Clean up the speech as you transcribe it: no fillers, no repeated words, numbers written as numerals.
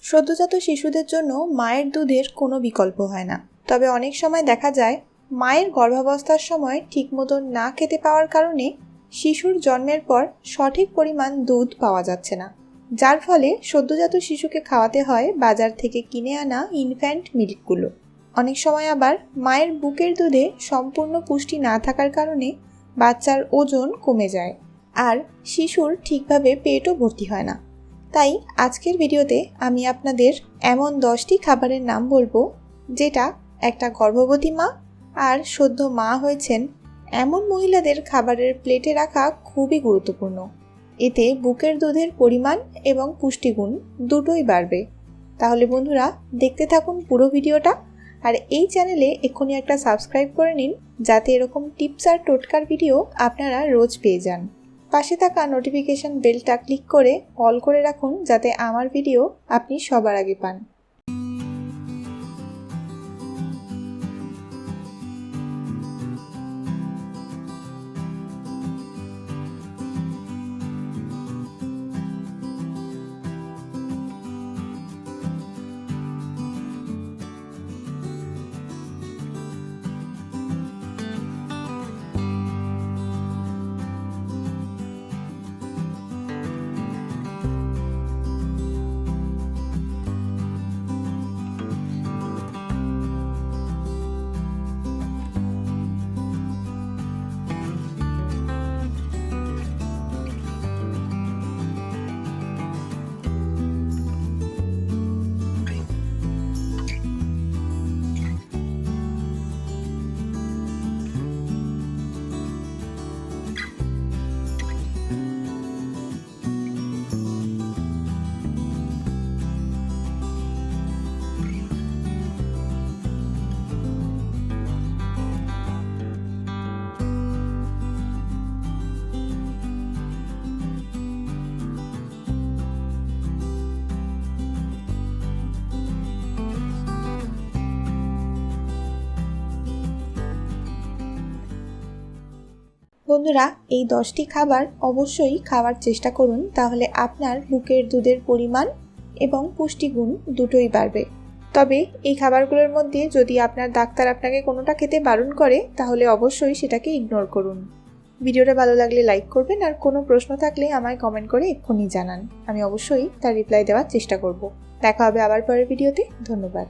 সদ্যজাত শিশুদের জন্য মায়ের দুধের কোনো বিকল্প হয় না। তবে অনেক সময় দেখা যায় মায়ের গর্ভাবস্থার সময় ঠিকমতো না খেতে পাওয়ার কারণে শিশুর জন্মের পর সঠিক পরিমাণ দুধ পাওয়া যাচ্ছে না, যার ফলে সদ্যজাত শিশুকে খাওয়াতে হয় বাজার থেকে কিনে আনা ইনফ্যান্ট মিল্কগুলো। অনেক সময় আবার মায়ের বুকের দুধে সম্পূর্ণ পুষ্টি না থাকার কারণে বাচ্চার ওজন কমে যায় আর শিশুর ঠিকভাবে পেটও ভর্তি হয় না। তাই আজকের ভিডিওতে আমি আপনাদের এমন 10টি খাবারের নাম বলবো যেটা একটা গর্ভবতী মা আর সদ্য মা হয়েছেন এমন মহিলাদের খাবারের প্লেটে রাখা খুবই গুরুত্বপূর্ণ। এতে বুকের দুধের পরিমাণ এবং পুষ্টিগুণ দুটোই বাড়বে। তাহলে বন্ধুরা দেখতে থাকুন পুরো ভিডিওটা, আর এই চ্যানেলে এক্ষুনি একটা সাবস্ক্রাইব করে নিন যাতে এরকম টিপস আর টোটকার ভিডিও আপনারা রোজ পেয়ে যান। পাশে থাকা নোটিফিকেশন বেলটা ক্লিক করে অল করে রাখুন যাতে আমার ভিডিও আপনি সবার আগে পান। বন্ধুরা, এই 10টি খাবার অবশ্যই খাওয়ার চেষ্টা করুন, তাহলে আপনার বুকের দুধের পরিমাণ এবং পুষ্টিগুণ দুটোই বাড়বে। তবে এই খাবারগুলোর মধ্যে যদি আপনার ডাক্তার আপনাকে কোনোটা খেতে বারণ করে তাহলে অবশ্যই সেটাকে ইগনোর করুন। ভিডিওটা ভালো লাগলে লাইক করবেন, আর কোনো প্রশ্ন থাকলে আমায় কমেন্ট করে এক্ষুনি জানান, আমি অবশ্যই তার রিপ্লাই দেওয়ার চেষ্টা করব। দেখা হবে আবার পরের ভিডিওতে। ধন্যবাদ।